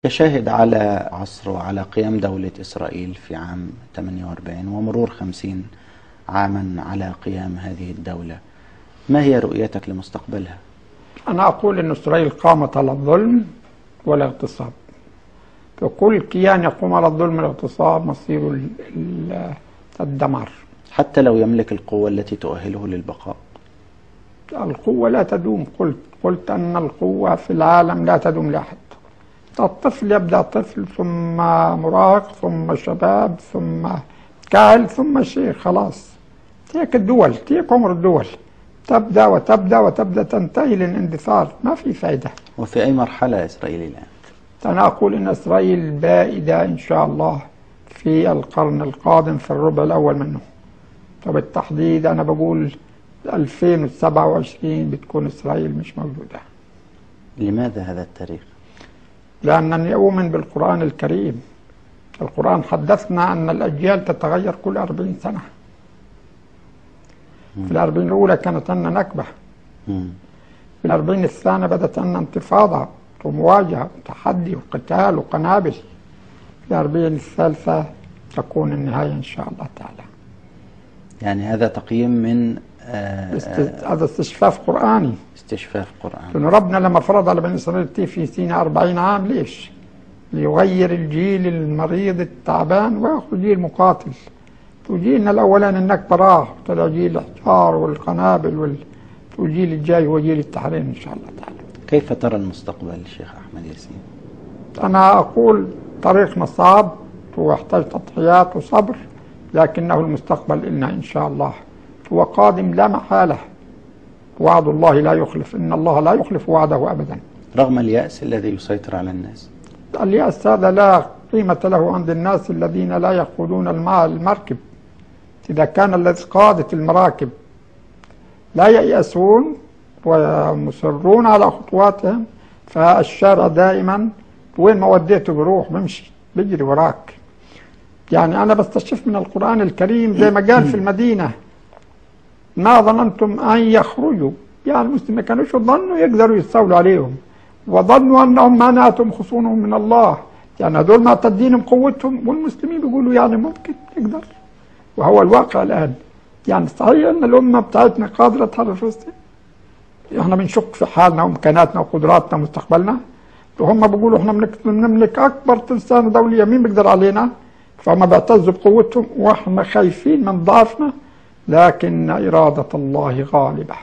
كشاهد على عصر وعلى قيام دولة إسرائيل في عام 48 ومرور 50 عاما على قيام هذه الدولة، ما هي رؤيتك لمستقبلها؟ أنا أقول أن إسرائيل قامت على الظلم والاغتصاب، فكل كيان يقوم على الظلم والاغتصاب مصيره الدمار. حتى لو يملك القوة التي تؤهله للبقاء؟ القوة لا تدوم. قلت أن القوة في العالم لا تدوم لأحد. الطفل يبدأ طفل، ثم مراهق، ثم شباب، ثم كاهل، ثم شيخ. خلاص تلك الدول، تلك عمر الدول، تبدأ وتبدأ وتبدأ تنتهي للاندثار، ما في فائدة. وفي أي مرحلة إسرائيل الآن؟ أنا أقول إن إسرائيل بائدة إن شاء الله في القرن القادم، في الربع الأول منه. فبالتحديد أنا بقول 2027 بتكون إسرائيل مش موجودة. لماذا هذا التاريخ؟ لأنني أؤمن بالقرآن الكريم. القرآن حدثنا أن الأجيال تتغير كل 40 سنة. في ال40 الأولى كانت عندنا نكبة، في ال40 الثانية بدأت عندنا انتفاضة ومواجهة وتحدي وقتال وقنابل، في ال40 الثالثة تكون النهاية إن شاء الله تعالى. يعني هذا تقييم من هذا استشفاف قرآني. استشفاف قرآني. لأن ربنا لما فرض على بني إسرائيل في سيناء 40 عام، ليش؟ ليغير الجيل المريض التعبان ويأخذ جيل مقاتل. وجيلنا الأولاني النكبة راح، وطلع جيل الحجار والقنابل والجيل الجاي هو جيل التحرير إن شاء الله تعالى. كيف ترى المستقبل شيخ أحمد ياسين؟ أنا أقول طريقنا صعب ويحتاج تضحيات وصبر، لكنه المستقبل إلنا إن شاء الله، هو قادم لا محالة. وعد الله لا يخلف، إن الله لا يخلف وعده أبدا. رغم اليأس الذي يسيطر على الناس؟ اليأس هذا لا قيمة له عند الناس الذين لا يقودون المركب. إذا كان الذي قادت المراكب لا ييأسون ومصرون على خطواتهم، فالشارع دائما وين ما وديته بيروح، بمشي بيجري وراك. يعني أنا بستشف من القرآن الكريم زي ما قال في المدينة: ما ظننتم أن يخرجوا. يعني المسلمين ما كانوش ظنوا يقدروا يستولوا عليهم، وظنوا أنهم مانعتهم خصومهم من الله. يعني هذول معتدين بقوتهم، والمسلمين بيقولوا يعني ممكن نقدر، وهو الواقع الآن. يعني صحيح أن الأمة بتاعتنا قادرة تحرر فلسطين، احنا بنشك في حالنا وإمكاناتنا وقدراتنا ومستقبلنا، وهم بيقولوا احنا بنملك أكبر ترسانة دولية، مين بيقدر علينا؟ فهم بيعتزوا بقوتهم، واحنا خايفين من ضعفنا، لكن إرادة الله غالبة.